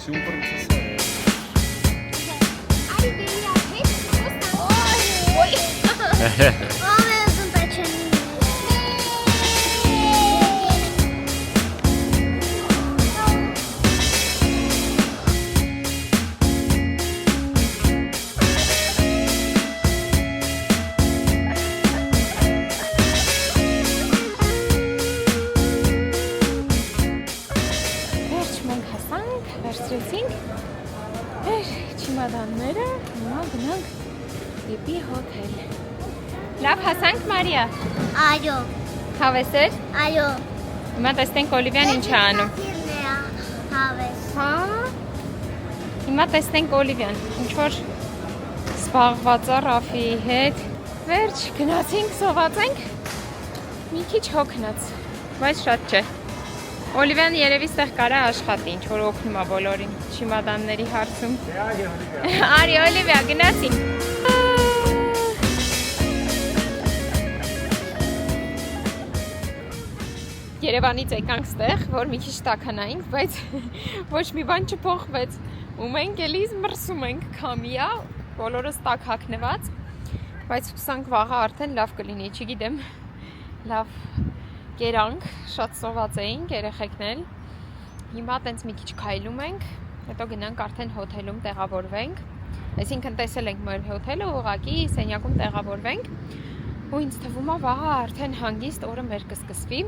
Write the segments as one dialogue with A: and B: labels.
A: super interessant.
B: Չիմադանները, հիմա գնանք դեպի հոթել։ Լավ հասանք Մարիա։
C: Այո։
B: Հավես էր։
C: Այո։
B: Հիմա տեսնենք Օլիվիան ինչ է անում։
C: Հավես։
B: Հա։ Հիմա տեսնենք Օլիվիան, ինչ որ զբաղված է Ռաֆիի հետ։ Վերջ, գնացինք, սոված ենք։ Մի քիչ հոգնած, բայց շատ չէ։ Օլիվիան երևի ստեղ կարա աշխատի, ինչ որ օգնում է բոլորին չիմադանների հարցում։ Արի Օլիվիա, գնացինք։ Երևանից եկանք ստեղ, որ մի քիչ տաքանայինք, բայց ոչ մի բան չփոխվեց։ Ու մենք էլի մրսում ենք քամիա, բոլորս տաք հագնված, բայց հուսանք վաղը արդեն լավ կլինի, չգիտեմ, լավ կերանք, շատ սոված էինք, երեխեքն էլ։ Հիմա տենց մի քիչ քայլում ենք, հետո գնանք արդեն հոթելում տեղավորվենք։ Այսինքն տեսել ենք մեր հոթելը, ուղղակի սենյակում տեղավորվենք։ Ու ինձ թվում է վաղը արդեն հանգիստ օրը մեր կսկսվի,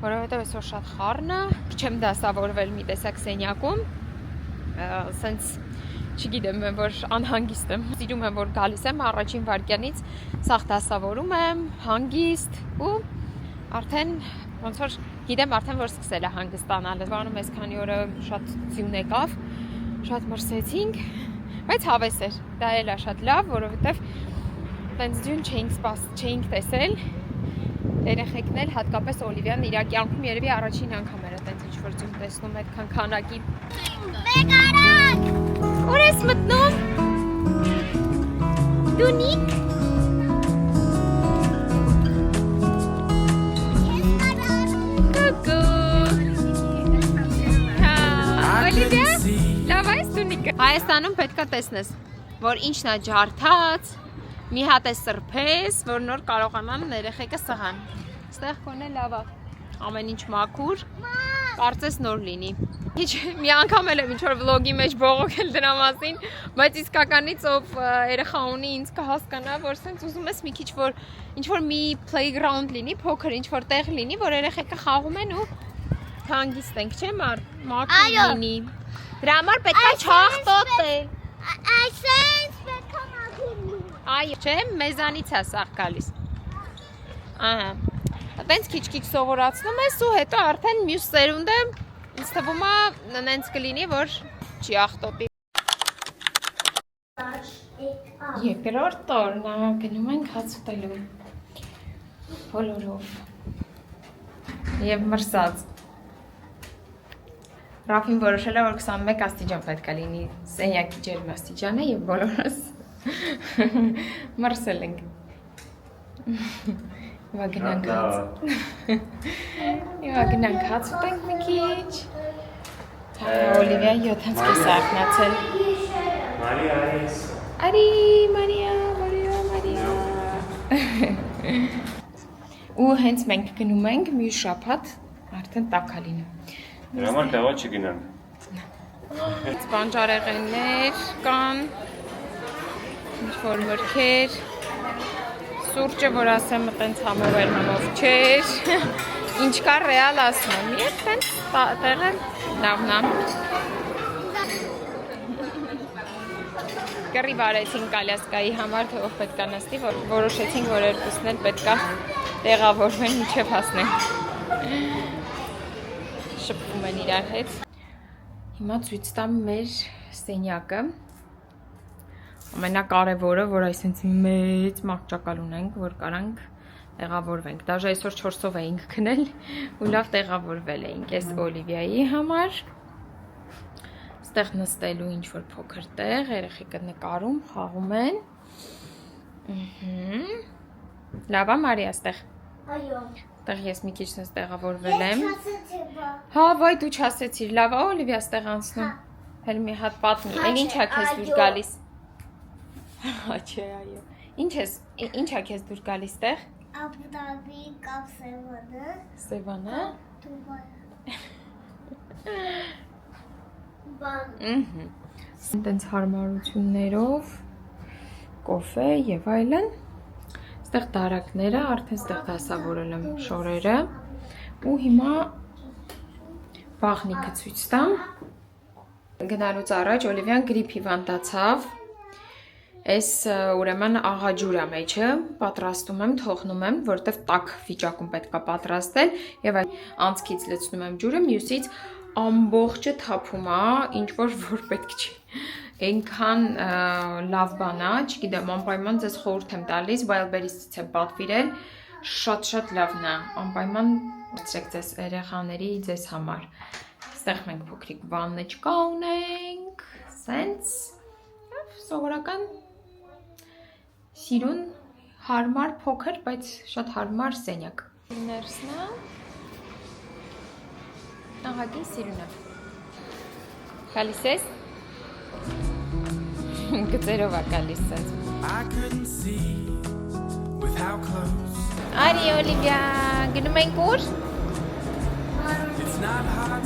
B: որովհետև այսօր շատ խառն է, չեմ դասավորվել մի տեսակ սենյակում, սենց չգիտեմ, որ անհանգիստ եմ։ Սիրում եմ, որ գալիս եմ առաջին վայրկյանից, սաղ դասավորում եմ, հանգիստ ու արդեն ոնց որ գիտեմ արդեն որ սկսել է հանգստանալ։ Բանում այս քանի օրը շատ ձյուն եկավ, շատ մրսեցինք, բայց հավես էր։ Դա էլ է շատ լավ, որովհետև տենց ձյուն չէինք տեսել։ Երեխեքն էլ, հատկապես Օլիվիան իր կյանքում երևի առաջին անգամ էր տենց ինչ որ ձյուն տեսնում այդքան քանակի։
C: Մեկ արագ։
B: Ուր ես մտնում։ Դունիկ։ Հայաստանում պետք է տեսնես, որ ինչն է ջարդած, մի հատ է սրբես, որ նոր կարողանան երեխեքը սղան։ Ստեղ կոնե լավ է, ամեն ինչ մաքուր, կարծես նոր լինի։ Մի անգամ էլ եմ ինչ-որ վլոգի մեջ բողոքել դրա մասին, բայց իսկականից ով երեխա ունի ինձ կհասկանա, որ սենց ուզում ես մի քիչ որ ինչ-որ մի playground լինի, փոքր ինչ-որ տեղ լինի, որ երեխեքը խաղում են ու հանգիստ ենք, չէ՞ մաքուր լինի։ Դրա համար պետք է չախտոտել։
C: Այսպես պետք է մաքուր լինի։
B: Այո, չէ, մեզանից է սաղ գալիս։ Ահա։ Տենց քիչ-քիչ սովորացնում ես ու հետո արդեն մյուս սերունդը ինձ թվում է նենց կլինի, որ չի ախտոտի։ Երկրորդ օրն է, գնում ենք հաց ուտելու։ Բոլորով։ Եվ մրսած։ Ռաֆին որոշել է, որ 21 աստիճան պետք է լինի սենյակի ջերմաստիճանը և բոլորս մրսել ենք։ Հիմա գնանք հաց ուտենք մի քիչ։ Օլիվիա 7-ից կես է արթնացել։ Մարիա։ Ու հենց մենք գնում ենք մյուս շաբաթ արդեն տաք է լինում։
A: Դրա համար տեղա չգնան։
B: Բանջարեղեններ կան, ինչ-որ մրգեր, սուրճը, որ ասեմ, տենց համով էր, համով չէր, ինչ կար ռեալ ասում եմ, և տենց տեղը լավն է։ Կռի վարեցինք Ալյասկայի համար, թե ով պետք է նստի, որոշեցինք, որ երկուսն էլ պետք է տեղավորվեն, մինչև հասնենք։ Շփվում են իրար հետ։ Հիմա ցույց տամ մեր սենյակը։ Ամենակարևորը, որ այսինքն մեծ մաղճակալ ունենք, որ կարանք տեղավորվենք։ Դաժե այսօր 4-ով էինք քնել ու լավ տեղավորվել էինք։ Այս Օլիվիայի համար։ Ստեղ նստելու ինչ որ փոքր տեղ, երեխեքը նկարում, խաղում են։ Լավ է Մարիա ստեղ։
C: Այո։
B: Ստեղ ես մի քիչ տեղավորվել եմ։ Հա, վայ դու չասեցիր, լավ է Օլիվիա ստեղ անցնում։ Հəl մի հատ պատմի, այն ի՞նչ է քեզ դուր գալիս։ Հաչե, այո։ Ինչ է քեզ դուր գալիս տեղ։
C: Աբուդաբի կապ Սևանը։
B: Սևանը։
C: Դուբայը։ Բան։
B: Տենց հարմարություններով, կոֆե եւ այլն։ Ստեղ դարակները, արդեն ստեղ դասավորել եմ շորերը։ Ու հիմա վաղնիքը ցույց տամ։ Գնալուց առաջ Օլիվիան գրիփ հիվանդացավ։ Այս ուրեմն աղաջուր է մեջը, պատրաստում եմ, թողնում եմ, որտեվ տաք վիճակում պետք է պատրաստել եւ անցքից լցնում եմ ջուրը, մյուսից ամբողջը թափում է, ինչ որ պետք չի։ Այնքան լավ բան է, չգիտեմ, անպայման ձեզ խորհուրդ եմ տալիս, Wildberries-ից եմ պատվիրել, շատ լավն է, անպայման ցեք ձեզ երեխաների ձեզ համար։ Ստեղ մենք փոքրիկ վաննեչկա ունենք, սենց սովորական սիրուն հարմար փոքր, բայց շատ հարմար սենյակ։ Ներսն է։ Ահագին սիրուն է։ Գալիս ես։ Գծերով է գալիս ես։ Արի Օլիվիա, գնում ենք ուր։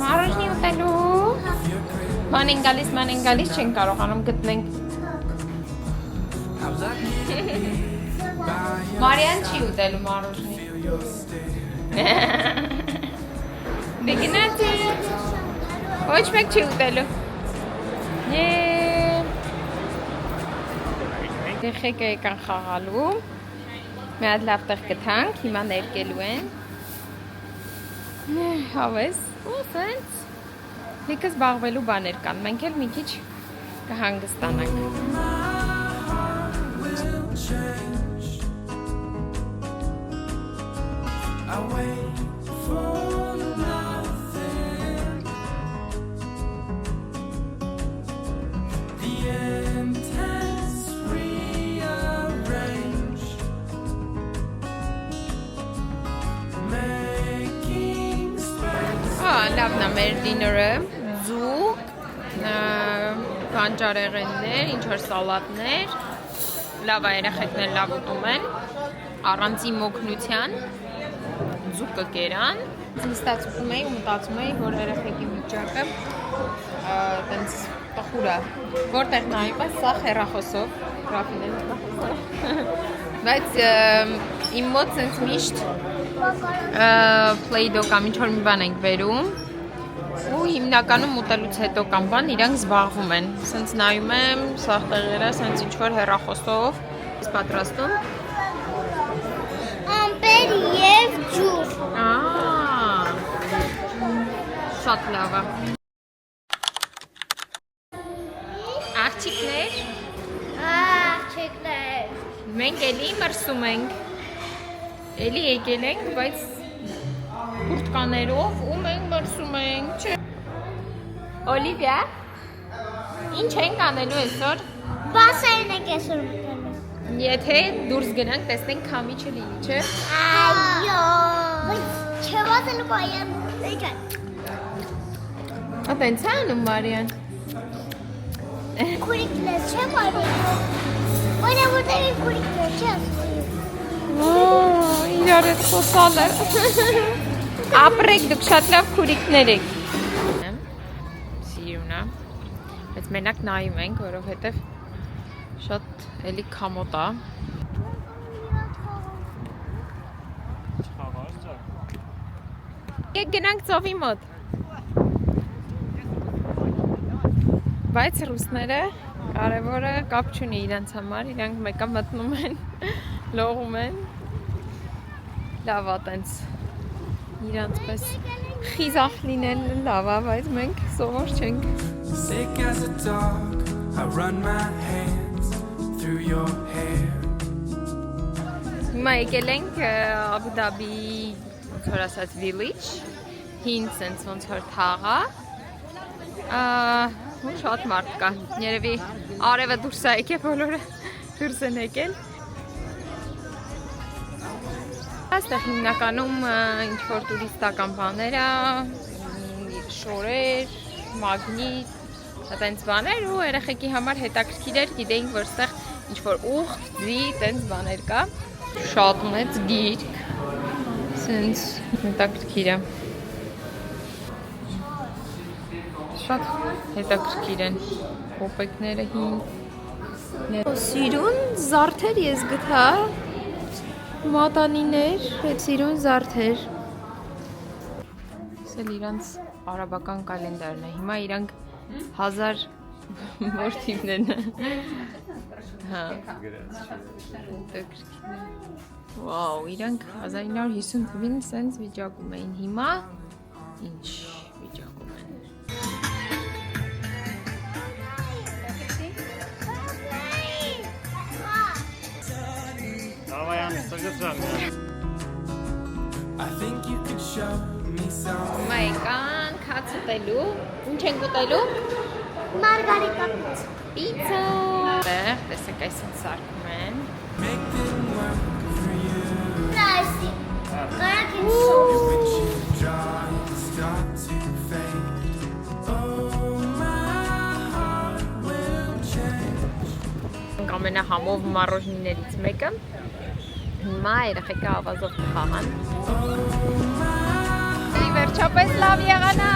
B: Մարոժնի ուտելու։ Ման են գալիս, չեն կարողանում գտնենք։ Մարիան չի ուտելու մարոժնի։ Դե գնացի։ Ոչ մեկ չի ուտելու։ Երեխեքը եկան խաղալու։ Մի հատ լավ տեղ գտանք, հիմա ներկելու են։ Հավես, ու սենց։ Լիքը զբաղվելու բաներ կան, մենք էլ մի քիչ կհանգստանանք։ Լավն է մեր դիները, ձուկ, բանջարեղեններ, ինչ-որ սալատներ, լավ է երեխեքներ լավ ուտում են, առանց իմ օգնության, ձուկը կերան, նստած ուտում էի ու մտածում էի, որ երեխեքի վիճակը տենց տխուր է, որտեղ նայում ես, սա հեռախոսով, բայց իմ մոտ սենց միշտ Play-Doh կամ ինչ-որ մի բան ենք վերում ու հիմնականում ուտելուց հետո կամ բան իրանք զբաղվում են, սենց նայում եմ, սաղ տեղերը, սենց ինչ-որ հեռախոսով ես պատրաստում
C: Ամպեր և ջուր
B: Շատ լավ է Աղջիկներ
C: Աղջիկներ
B: Մենք էլի մրսում ենք Էլի եկել ենք, բայց կուրտկաներով ու մենք մրսում ենք, չէ։ Օլիվիա, ինչ ենք անելու այսօր։
C: Բասային ենք այսօր մտելու։
B: Եթե դուրս գնանք, տեսնենք քամի չլինի, չէ։
C: Այո։ Բայց չվազելու բայան։
B: Ատենց է անում Մարիան։
C: Քուրիկներ չէ Մարիան։ Ոյնա որտեղ է քուրիկներ չէ։
B: Իրար էտ խոսալ է ապրեք դուք շատ լավ քուրիկներ եք սիրուն է բայց մենակ նայում ենք որովհետև շատ էլի քամոտ է գնանք ծովի մոտ բայց ռուսները կարևորը կապ չունի իրանց համար իրանք մեկը մտնում են լողում են լավ է տենց իրանց պես խիզախ լինել լավ է, բայց մենք սովոր չենք Sick as a dog, I run my hands through your hair Հիմա եկել ենք Աբու Դաբի ոնց որ ասած village հին սենց ոնց որ թաղա ու շատ մարդ կա երևի արևը դուրս է եկել բոլորը դուրս են եկել Այստեղ հիմնականում ինչ-որ տուրիստական բաներ է, շորեր, մագնիտ, Այդպես բաներ ու երեխեքի համար հետաքրքիր էր, գիտեինք, որ այստեղ ինչ-որ ուղտ, ձի, այդպես բաներ կա։ Շատ մեծ գիրք։ Սենց հետաքրքիր է։ Շատ հետաքրքիր են կոպեկները հին։ Սիրուն զարդեր ես գտա, մատանիներ, հետ սիրուն զարդեր։ Սել իրանց արաբական կալենդարն է, հիմա իրանք 1000 որ թիվն են։ Հա։ Վաու, իրանք 1950 թվին սենց վիճակում էին, հիմա ինչ վիճակում են։ Հիմա եկանք հաց ուտելու, ինչ ենք ուտելու։
C: Margarita.
B: Պիցա։ Տեղ, տեսեք այսին սարքում են։
C: Nice.
B: Ամենահամով մարոժնիներից մեկը։ Հիմա երեխեքը ավազով կխաղան։ Վերջապես լավ եղանա։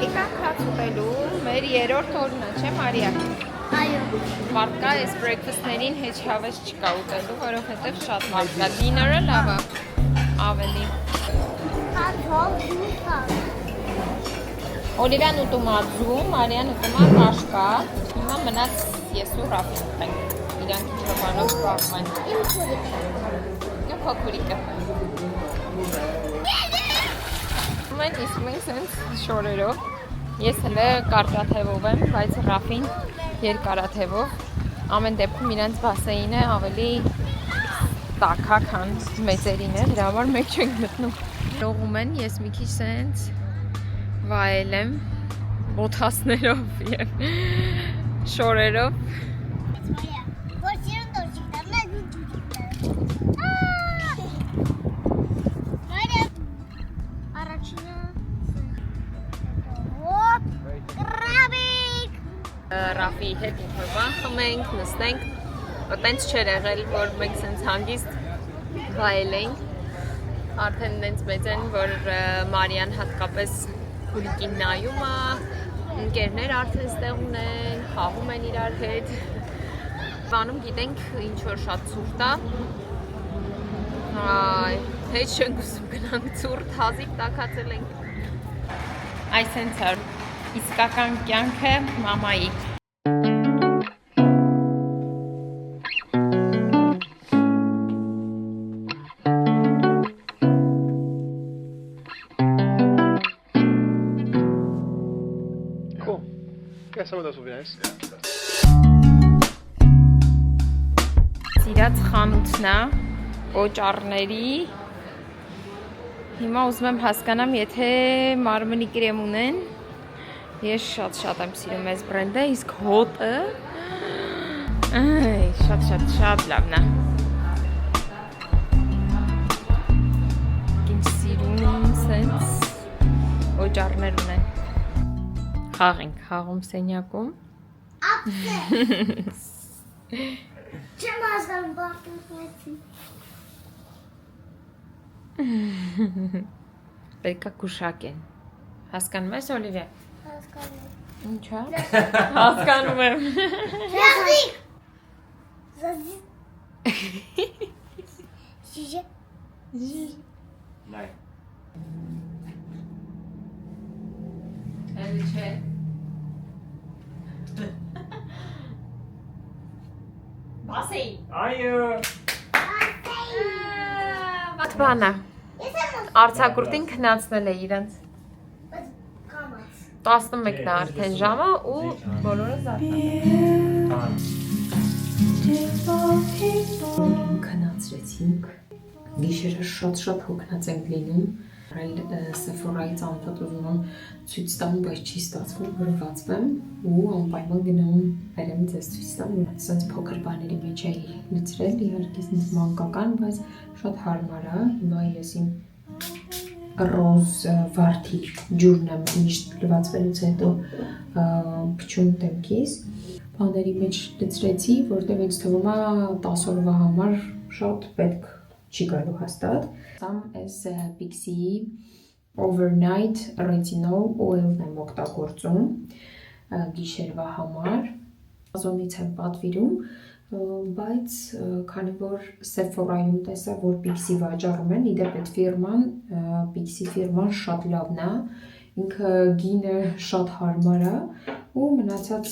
B: Եկանք հաց ուտելու, մեր երրորդ օրն է, չէ Մարիա։
C: Այո։
B: Մարդ կա, այս բրեքֆասթներին հեչ հավես չկա ուտելու, որովհետև շատ մարդ կա։ Դիները լավ է, ավելի։
C: Հազով դուքա։
B: Օլիվյան ուտում է ձու, Մարիան ուտում է կաշկա, հիմա մնաց ես ու Ռաֆին ուտենք, իրանք ինչ-որ բանով զբաղվում են։ Ու փոքրիկը։ Իսկ մենք սենց շորերով, ես հլը կարճաթևով եմ, բայց Ռաֆին երկարաթևով, ամեն դեպքում իրանց բասեինը ավելի տաքա, քան մեծերին է, դրա համար մեկ չենք մտնում։ Լողում են, ես մի քիչ սենց վայել եմ, բոթասներով և շորերով։ Ռաֆի հետ ինչ-որ բան խմենք, նստենք, որ տենց չէր եղել, որ մենք սենց հանգիստ վայել ենք, արդեն նենց մեծ են, որ Մարիան հատկապես հուրիկին նայում է, ընկերներ արդեն ստեղ ունեն, խաղում են իրար հետ, բանում գիտենք ինչ-որ շատ ծուրտ է, հետ չենք ուսում գնանք ծուրտ, հազիվ տակացել ենք, այս հենց էր իսկական կյանքը մամայի։
D: Cool. Yeah, some of those will be nice.
B: Սիրած խանութն է, օճառների։ Հիմա ուզում եմ հասկանամ, եթե մարմնի կրեմ ունեն, ես շատ եմ սիրում այս բրենդը, իսկ հոտը շատ լավն է։ Ինչ սիրում սենց օճառներ ունեն։ Խաղ ենք խաղում սենյակում։
C: Չեմ հասկանում բարտուղեցի։
B: Պետք է կուշակեն։ Հասկանում ես, Օլիվիա։
C: Հասկանում։
B: Ինչ է։ Հասկանում եմ։
C: Զազիկ։ Զազիկ։ Շիժե։
A: Նայ։
B: Էլի չէ։ Բասեի։
A: Այո։
B: Ված բանա։ Արցակուրտին քնացնել է իրենց։ 11-ն է արդեն ժամը ու բոլորը զարթան։ Քնացրեցինք, գիշերը շատ հոգնած ենք լինում, Sephora-ից անընդհատ ուզում եմ ցույց տամ, բայց չի ստացվում, գրվածվեմ ու անպայման գնում բերեմ ձեզ ցույց տամ, ասենց փոքր բաների մեջ էի լցրել, իհարկե ինձ մանկական, բայց շատ հարմար է, հիմա ես իմ ռոզ վարդի ջուրն եմ միշտ լվացվելուց հետո փչում դեմքիս, բաների մեջ լցրեցի, որտեղ ինձ թվում է 10 օրվա համար շատ պետք չի գալու հաստատ։ Սամ էս Pixi-ի Overnight Retinol Oil-ն եմ օգտագործում գիշերվա համար։ Amazon-ից եմ պատվիրում, բայց քանի որ Sephora-ում տեսա, որ Pixi վաճառում են, իդեպ այդ ֆիրման, Pixi ֆիրման շատ լավն է, ինքը գինը շատ հարմար է ու մնացած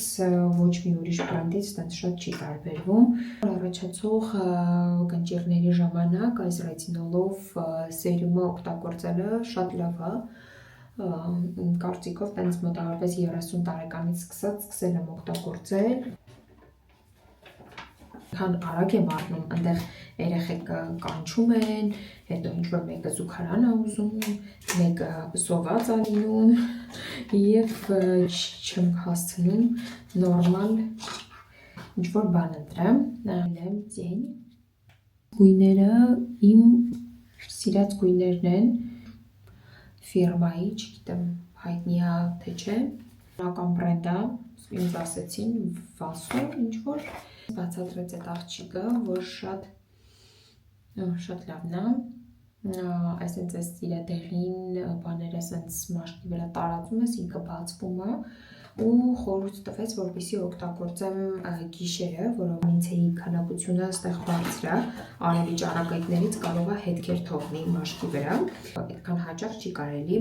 B: ոչ մի ուրիշ բրանդից տենց շատ չի տարբերվում։ Առաջացող գնճիռների ժամանակ այս ռետինոլով սերումը օգտագործելը շատ լավ է։ Կարծիքով տենց մոտավորապես 30 տարեկանից սկսել եմ օգտագործել։ Քան արագ եմ առնում, այնտեղ երեխեք կանչում են, հետո ինչ-որ մեկը զուգարան է ուզում, մեկը սոված է լինում և չեմ հասցնում նորմալ ինչ-որ բան ընտրեմ, նայեմ ձեն։ Գույները իմ սիրած գույներն են, ֆիրմայի, չգիտեմ հայտնի է թե չէ, նական բրենդ է, ինձ ասեցին Վասո ինչ-որ, բացատրեց այդ աղջիկը, որ շատ լավն է, այսենց այս իրադեղին բաները ասենց մաշկի վրա տարածում ես, ինքը բացվում է ու խորհուրդ տվեց, որպեսզի օգտագործեմ գիշերը, որով ինձեի քանակությունը ստեղ բարձր է, արևի ճառագայթներից կարող է հետքեր թողնի մաշկի վրա, այդքան հաճախ չի կարելի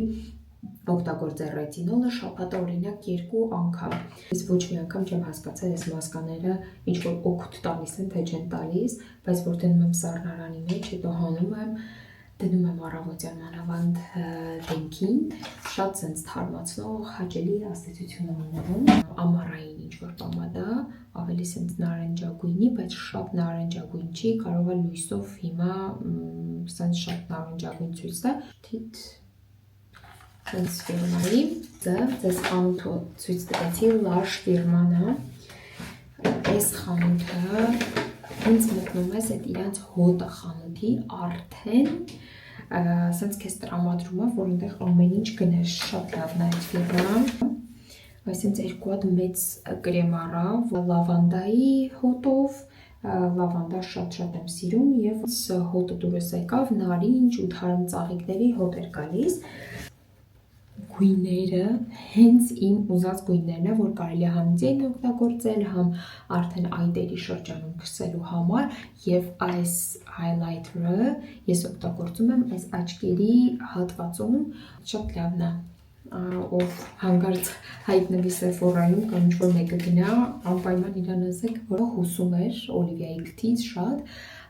B: օգտագործել ռետինոլը, շաբաթը օրինակ 2 անգամ։ Ես ոչ մի անգամ չեմ հասկացել այս մասկաները ինչ-որ օգուտ տալիս են, թե չեն տալիս, բայց որ դնում եմ սառնարանի մեջ, հետո հանում եմ, դնում եմ առավոտյան մանավանդ դեմքին, շատ սենց թարմացնող, հաճելի աստեցություն ունենում, ամառային ինչ-որ պոմադա, ավելի սենց նարնջագույնի, բայց շատ նարնջագույն չի, կարող է լույսով հիմա սենց շատ նարնջագույն ցույց տա, թիթ Այս ֆիրմայի, ձեզ խանութը ցույց տվեցի, Lush ֆիրման է, այս խանութը ինձ մտնում ես այդ իրանց հոտը խանութի արդեն, սենց կեզ տրամադրում է, որ ընդեղ ամեն ինչ գնես շատ լավն է այդ ֆիրման, այսինց երկու հատ մեծ կրեմարա, լավանդայի հոտով, լավանդա շատ եմ սիրում և հոտը դուրս եկավ, նարինջ ու թարմ ծաղիկների հոտ էր գալիս, գույները հենց իմ ուզած գույներն է, որ կարելի է համ ձեն օգտագործել, համ արդեն այտերի շրջանում քսելու համար և այս highlighter-ը ես օգտագործում եմ այս աչքերի հատվածում, շատ լավն է, ով հանգարց հայտնվի Sephora-ում կամ ինչ-որ մեկը գնա, անպայման իրան ասեք, որ հուսում էր Օլիվիայի գթից շատ,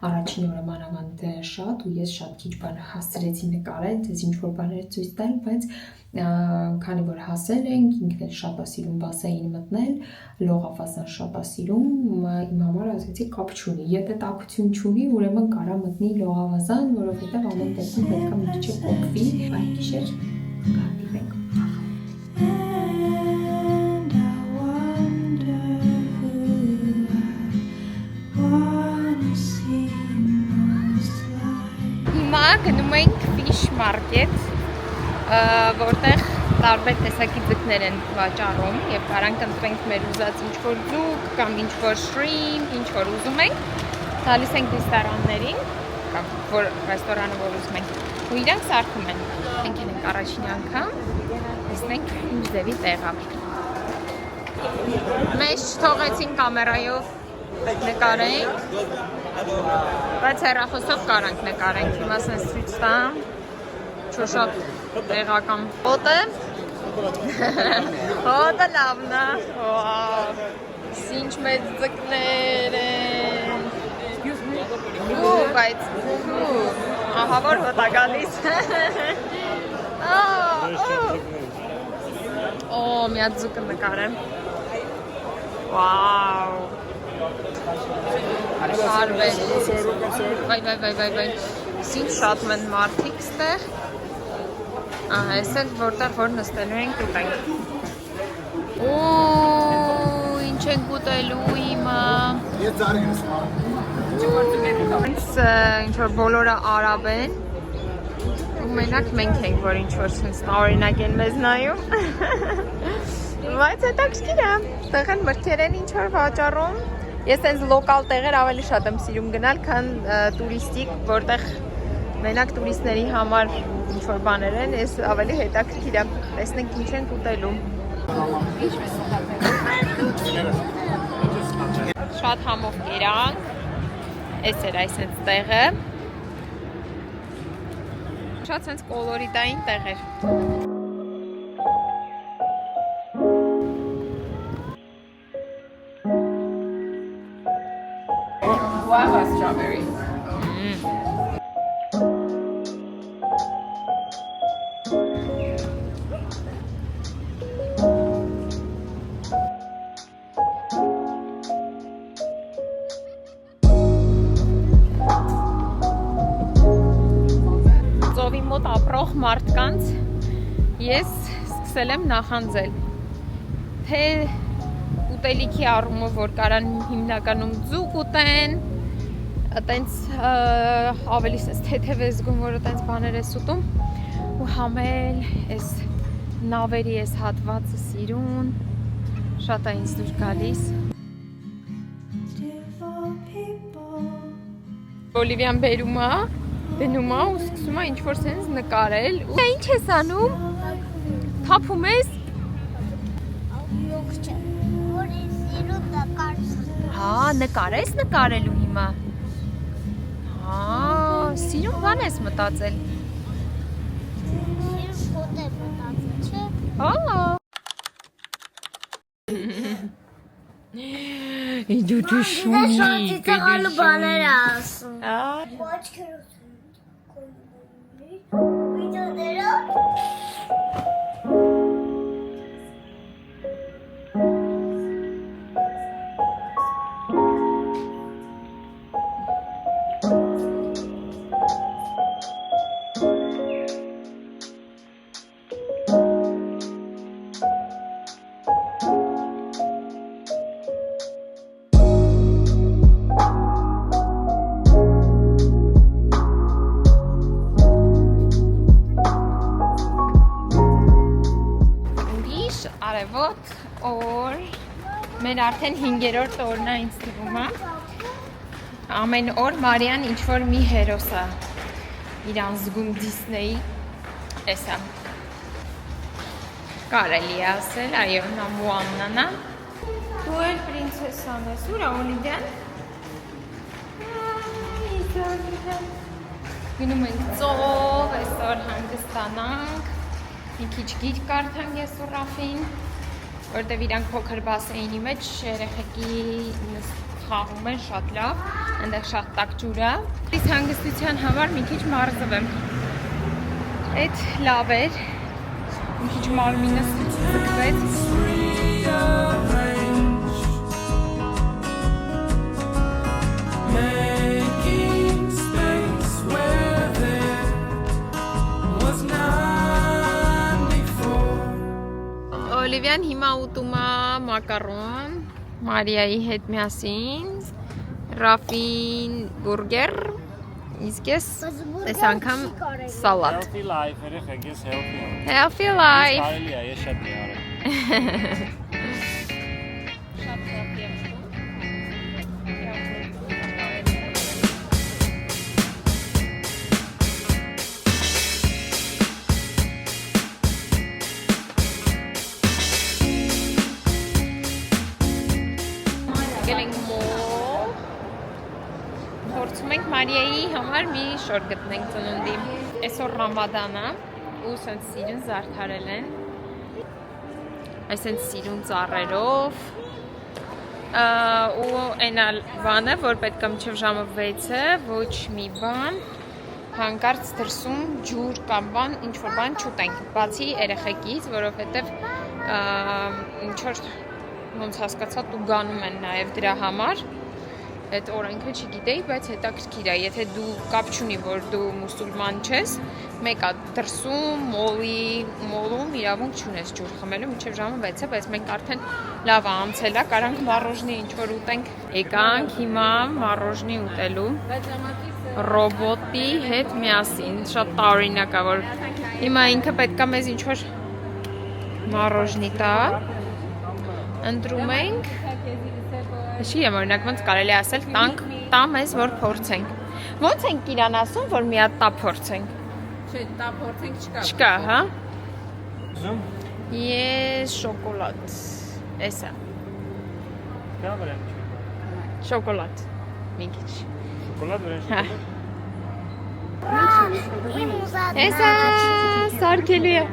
B: առաջին օրը մանավանդ շատ ու ես շատ քիչ բան հասցրեցի նկարել, ձեզ ինչ-որ բաներ ցույց տալ, բայց քանի որ հասել ենք, ինքն էլ շատ է սիրում բասեին մտնել, լողավազան շատ է սիրում, իմ համար ասեցի կապ չունի, եթե տաքություն չունի, ուրեմն կարա մտնի լողավազան, որովհետև ամեն դեպքում պետք է մի քիչ կոփվի, այն գիշեր կհանդիպենք։ Հիմա գնում ենք Fish Market, որտեղ տարբեր տեսակի ձկներ են վաճառում և կարանք ընտրենք մեր ուզած ինչ-որ ձուկ կամ ինչ-որ shrimp, ինչ-որ ուզում ենք, տալիս ենք ռեստորաններին կամ ռեստորանը, որ ուզում ենք, ու իրանք սարքում են։ Մենք ենք առաջին անգամ, տեսնենք ինչ ձևի տեղ է։ Մեզ չթողեցին կամերայով նկարենք, բայց հեռախոսով կարանք նկարենք, հիմա սենց ցույց տամ, շատ տեղական հոտը, հոտը լավն է, ինչ մեծ ձկներ են, բայց ահա որ հոտ է գալիս, մի հատ ձուկը նկարեմ, վաու, Արվել։ Վայ։ Ինչ շատ մեն մարդիկ ստեղ։ Այս էլ որ նստելու ենք ուտենք։ Օ, ինչ ենք ուտելու հիմա։ Ինչ-որ բոլորը արաբ են ու մենակ մենք ենք, որ ինչ-որ սենց տարօրինակ են մեզ նայում բայց հետաքրքիր է, տեղ են մրգեր են ինչ-որ վաճառում ես սենց լոկալ տեղեր ավելի շատ եմ սիրում գնալ, քան տուրիստիկ, որտեղ մենակ տուրիստների համար ինչ-որ բաներ են, ես ավելի հետաքրքիր է, տեսնենք ինչ ենք ուտելու շատ համով կերանք Այս էր այս հենց տեղը Շատ հենց կոլորիտային տեղ էր Guava strawberry ապրող մարդկանց ես սկսել եմ նախանձել թե ուտելիքի առումով որ կարան հիմնականում ձուկ ուտեն այտենց ավելի սենց թեթև է զգում որ այտենց բաներ ես ուտում ու համել ես նավերի ես հատվածը սիրուն շատ է ինձ դուր գալիս Օլիվիան բերում է Դնում է ու սկսում է ինչ-որ սենց նկարել ու ինչ ես անում? Թափում ես?
C: Ողջ որ ես սիրում նկարս
B: Հա, նկար ես նկարելու հիմա? Հա, սիրում բան ես մտածել
C: Սիրում ֆոտ եմ մտածել, չէ?
B: Հա Իդու դու շունի
C: Տղալու բաներ ասում Ոչ կերություն Վիդեոներով
B: Արևոտ օր մեր արդեն 5-րդ օրն է ինձ թվում է ամեն օր Մարիան ինչ-որ մի հերոս է իրան զգում Դիսնեյի էսա կարելի է ասել այո նա Մուաննան է դու էլ պրինցեսան ես ուր է Օլիվիան գնում ենք ծով այսօր հանգստանանք մի քիչ գիր կարդանք ես ու Ռաֆին, որտեվ իրանք փոքր բասեինի մեջ երեխեքի խաղում են շատ լավ, այնտեղ շատ տաք ջուր է։ Իսկ հանգստության համար մի քիչ մարզվեմ։ Այդ լավ էր։ Մի քիչ մարմինս ձգվեց։ Օլիվիան հիմա ուտում է մակարոն, Մարիայի հետ միասին, Ռաֆին բուրգեր, իսկ ես այս անգամ սալատ։
A: Healthy life, երեխեք, ես healthy եմ։
B: Healthy life։
A: Կարելի է, ես շատ եմ արել։
B: Շատ healthy եմ ուտում։ Փորձում ենք Մարիայի համար մի շոր գտնենք ծնունդի։ Այսօր Ռամադան է ու սենց սիրուն զարդարել են։ Այս սենց սիրուն ծառերով ու այն բանը, որ պետք է մինչև ժամը 6-ը ոչ մի բան հանկարծ դրսում ջուր կամ բան ինչ-որ բան չուտենք, բացի երեխեքից, որովհետև ինչ-որ ոնց հասկացա դու գանում են նաև դրա համար։ Այդ օրենքը չգիտեի, բայց հետաքրքիր է, եթե դու կապ չունի, որ դու մուսուլման չես, մեկա դրսում, մոլում իրավունք չունես ջուր խմելու մինչև ժամը 6-ը, բայց մենք արդեն լավ անցել է, կարանք մառոժնի ինչ-որ ուտենք։ Եկանք հիմա մառոժնի ուտելու ռոբոտի հետ միասին, շատ տարօրինակ է, որ հիմա ինքը պետք է մեզ ինչ-որ մառոժնի տա, ընտրում ենք, չի եմ օրինակ ոնց կարելի ասել, տա մեզ, որ փորձենք։ Ոնց ենք իրան ասում, որ մի հատ տա փորձենք։
E: Չէ, տա փորձենք չկա։
B: Չկա, հա։
A: Զում։
B: Ես շոկոլադ։ Էսա։
A: Կա վրան չի։
B: Շոկոլադ։ Մի քիչ։
A: Շոկոլադ վրան
B: Հա։
A: շոկոլադ։
B: Էսա, սարքելի է։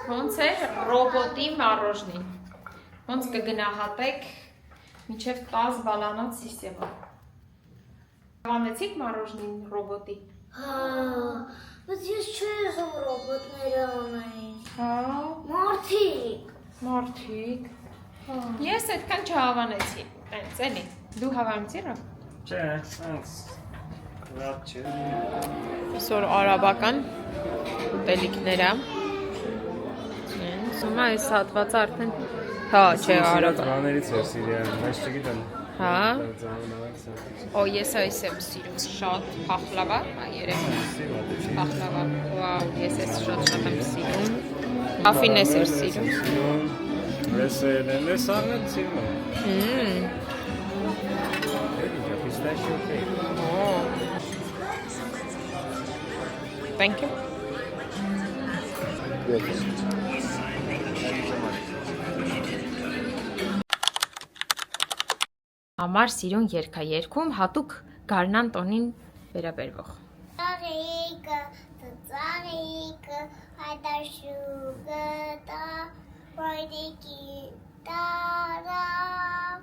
B: Ոնց է ռոբոտի մառոժնին։ Ոնց կգնահատեք մինչև 10 բալանոց սիստեմա։ Հավանեցիք մառոժնին ռոբոտի։
C: Բայց ես չեմ ուզում ռոբոտները անեին։
B: Հա,
C: Մարդիկ։
B: Ես այդքան չհավանեցի։ Տենց էլի։ Դու հավանեցի՞ր։
A: Չէ, այնց։ Լավ չէ։
B: Այսօր արաբական ուտելիքներ է։ Սումա այս հատվածը արդեն հա, չէ, արաբական։
A: Բաներից էր Սիրիան, բայց չգիտեմ։
B: Հա։ Օ, ես այս եմ սիրում շատ փախլավա, երևի։ Փախլավա։ Վաու, ես ես շատ եմ սիրում։ Մաֆին ես սիրում։
A: Ես անեն սիրում եմ։ Pistachio cake.
B: Thank you. Ամար սիրուն երգայերգում հատուկ Գարնան տոնին վերաբերվող։
C: Ծաղիկը, հայտարշուկը տա, վայրիկի տարավ,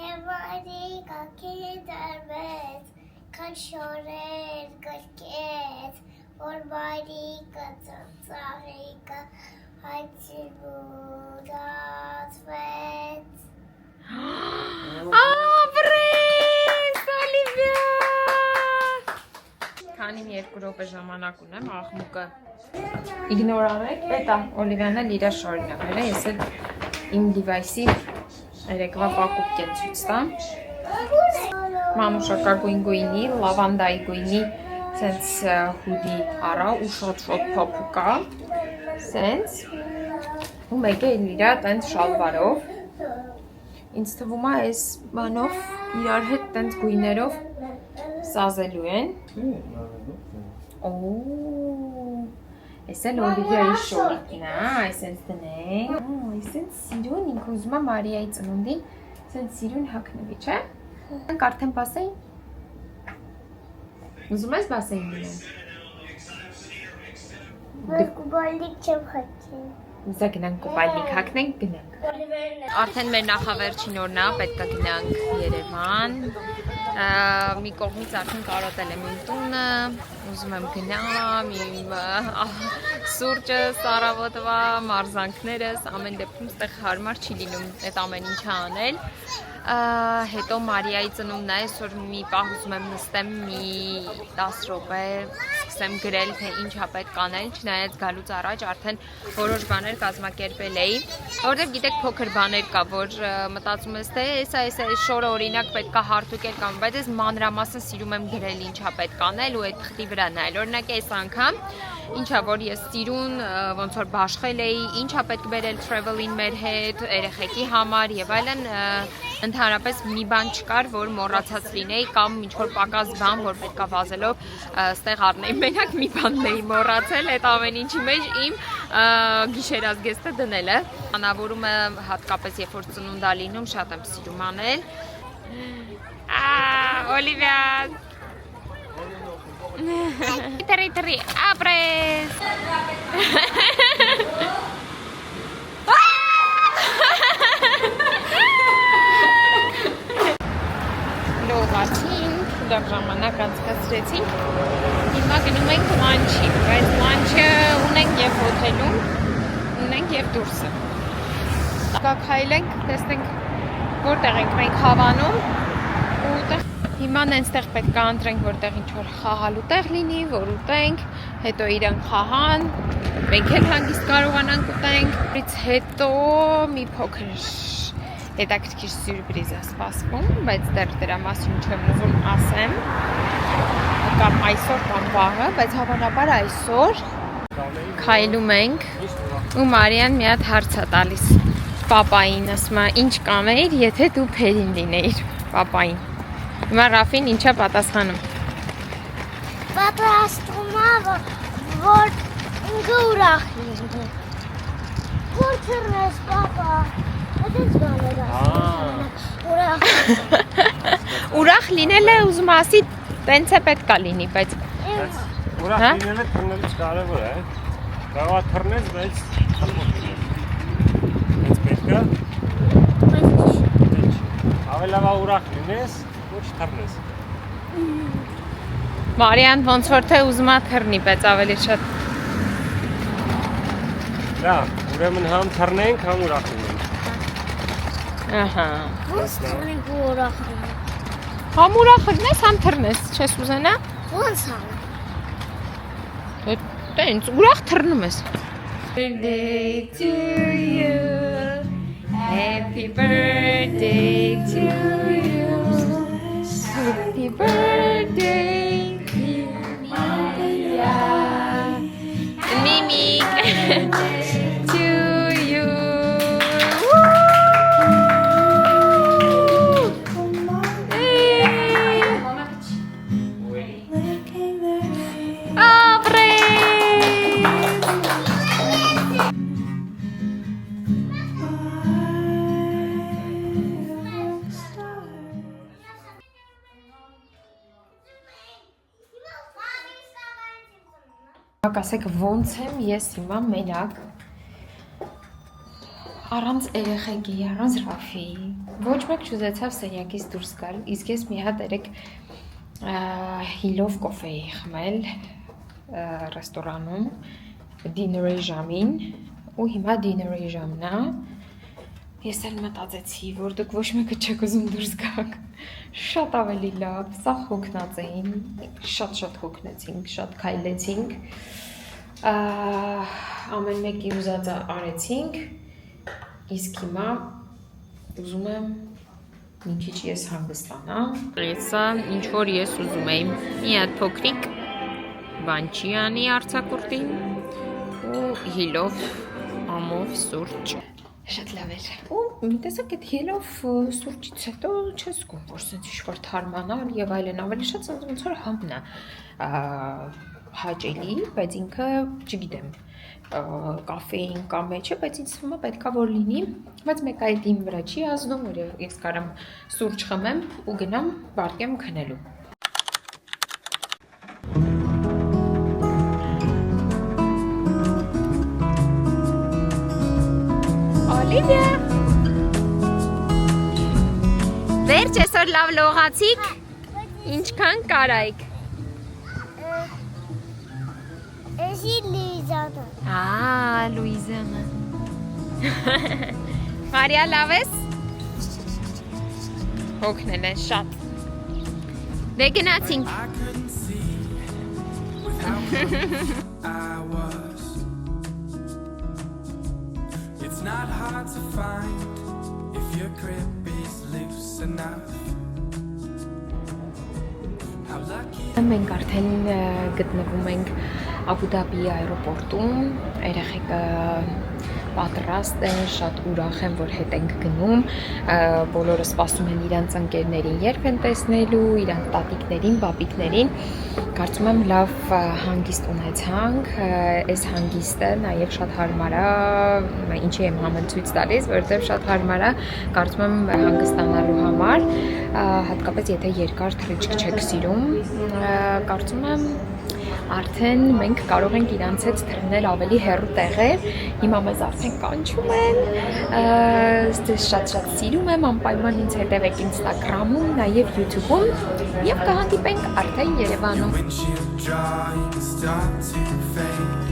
C: հևայրիկը կիդարվեց, կան շորեր գրկեց, որ վայրիկը ծաղիկը հայցիլուրացվեց։
B: Ապրես, Օլիվիա։ Քանի մի 2 րոպե ժամանակ ունեմ, աղմուկը իգնորարեք, պետա Օլիվիան էլ իր շարունակել է, ես էլ իմ դիվայսի երեկվա պակուպք եմ ցույց տամ։ Մանուշակագույն գույնի, լավանդայի գույնի սենց հուդի արա ու շատ փափուկ է, սենց ու մեկը իր տենց շալվարով։ Ինձ թվում է այս բանով իրար հետ տենց գույներով սազելու են։ Այս էլ Օլիվիայի շորիկն է, այսենց դնենք։ Այսենց սիրուն, ինքը ուզում է Մարիայի ծնունդին սենց սիրուն հագնվի, չէ։ Ենք արդեն բասեին։ Ուզում ես բասեին դնենք։
C: Բայց կուբալիկ չեմ խաչին։
B: Ուզա գնանք կուպայլիկ հագնենք, գնանք։ Արդեն մեր նախավերջին օրն է, պետք է գնանք Երևան։ Մի կողմից արդեն կարոտել եմ իմ տունը, ուզում եմ գնամ, իմ սուրճը, սարավոտվա, մարզանքներս, ամեն դեպքում ստեղ հարմար չի լինում այդ ամեն ինչը անել։ Հետո Մարիայի ծնունդն է, այսօր մի պահ ուզում եմ նստեմ մի 10 րոպե, սկսեմ գրել, թե ինչ է պետք անել, չնայած գալուց առաջ արդեն որոշ բաներ կազմակերպել էի, որտեղ գիտեք փոքր բաներ կա, որ մտածում ես, թե այս շորը օրինակ պետք է հարթուկել կամ, բայց ես մանրամասն սիրում եմ գրել ինչ է պետք անել ու այդ թղթի վրա նայել, օրինակ այս անգամ ինչա որ ես սիրուն ոնց որ բաշխել էի, ինչա պետք բերել travel-ին մեր հետ, երեխեքի համար եւ այլն, ընդհանրապես մի բան չկար, որ մոռացած լինեի կամ ինչ-որ պակաս բան, որ պետքա վազելով ստեղ առնեի։ Մենակ մի բանն էի մոռացել, այդ ամեն ինչի մեջ իմ գիշերազգեստը դնելը։ Անավորումը հատկապես երբ որ ծնունդ է լինում, շատ եմ սիրում անել։ Օլիվիա Տրի, ապրես։ Լողացինք, լավ ժամանակ անցկացրեցինք։ Հիմա գնում ենք լանչի, բայց լանչը ունենք եւ հոթելում, ունենք եւ դուրսը։ Կայլենք, տեսնենք որտեղ ենք մենք հավանում ու հիմա այնտեղ պետք է ընտրենք որտեղ ինչ որ խաղալու տեղ լինի, որ ուտենք, հետո իրանք խաղան, մենք էլ հանգիստ կարողանանք ուտենք, դից հետո մի փոքր հետաքրքիր սյուրպրիզ է սպասվում, բայց դեռ դրա մասին չեմ ուզում ասեմ, կամ այսօր կամ վաղը, բայց հավանաբար այսօր քայլում ենք ու Մարիան մի հատ հարց է տալիս պապային, ասում է ինչ կանեիր, եթե դու Փերին լինեիր, պապային։ Հիմա Ռաֆին ինչա պատասխանում։
C: Պատրաստում է, որ ինքը ուրախ լինի։ Որ թռնես, պապա։ Այդպես բաներ ուրախ։
B: Ուրախ լինելը ուզում ասի, տենց է պետք է լինի, բայց
A: Ուրախ լինելը թռնելուց կարևոր է։ Կարող է թռնես, բայց թռնես։ Հենց պետք է։ Ավելի լավ է ուրախ լինես, ոչ թռնես։
B: Մարիան ոնց որ թե ուզում է թռնի, բայց ավելի շատ
A: Լավ, ուրեմն համ թռնենք, համ ուրախ լինենք։
B: Ահա։
C: Ոնց թռնենք ու ուրախ լինենք։
B: Համ ուրախ լինես, համ թռնես, չես ուզենա։
C: Ոնց ան։
B: Տենց ուրախ թռնում ես։ Birthday to you. Happy birthday to you. Happy birthday, Maria. Mimi. To you. Ասեք ոնց եմ ես հիմա մենակ առանց երեխեքի, առանց Ռաֆիի, ոչ մեկ չուզեցավ սենյակից դուրս գալ, իսկ ես մի հատ երեք հիլով կոֆե էի խմել ռեստորանում դիների ժամին ու հիմա դիների ժամն է, ես էլ մտածեցի, որ դուք ոչ մեկը չեք ուզում դուրս գաք, շատ ավելի լավ, սա հոգնած էին, շատ հոգնեցինք, շատ քայլեցինք, ամեն մեկի ուզածը արեցինք, իսկ հիմա ուզում եմ մի քիչ ես հանգստանամ, սա ինչ որ ես ուզում եմ, մի հատ փոքրիկ բան չի անի արձակուրդին ու հիլով ամով սուրճ, շատ լավ էր, ու մի տեսակ այդ հիլով սուրճից հետո չես զգում, որ սենց ինչ-որ թարմանալ և այլն, ավելի շատ ոնց որ համն է հաճելի, բայց ինքը, չգիտեմ, կաֆեին կամ մեջ է, բայց ինձ թվում է պետք է որ լինի, բայց մեկ այդ իմ վրա չի ազդում, որ ես կարամ սուրճ խմեմ ու գնամ վարկեմ քնելու։ Olivia! Վերջ այսօր լավ լողացիք, ինչքան կարայք։
C: Էսի Լուիզանը։
B: Լուիզանը։ Մարիա լավ ես։ Հոգնել են շատ։ Դե գնացինք։
F: It's not hard to find if your grip is loose enough. How lucky.
B: Մենք արդեն գտնվում ենք Աբու Դաբիի այրոպորտում, երեխեքը պատրաստ են, շատ ուրախ են, որ հետ ենք գնում, բոլորը սպասում են իրանց ընկերներին երբ են տեսնելու, իրանց տատիկներին, պապիկներին, կարծում եմ լավ հանգիստ ունեցանք, այս հանգիստը նաև շատ հարմար է, ինչի եմ համեցույց տալիս, որովհետև շատ հարմար է, կարծում եմ հանգստանալու համար, հատկապես եթե երկար թռիչք չեք սիրում, կարծում եմ արդեն մենք կարող ենք իրանց հետ թռնել ավելի հեռու տեղեր։ Հիմա մեզ արդեն կանչում են։ Շատ սիրում եմ, անպայման ինձ հետևեք Instagram-ում, նաև YouTube-ում եւ կհանդիպենք արդեն Երևանում։
F: Windshield drawings start to fade.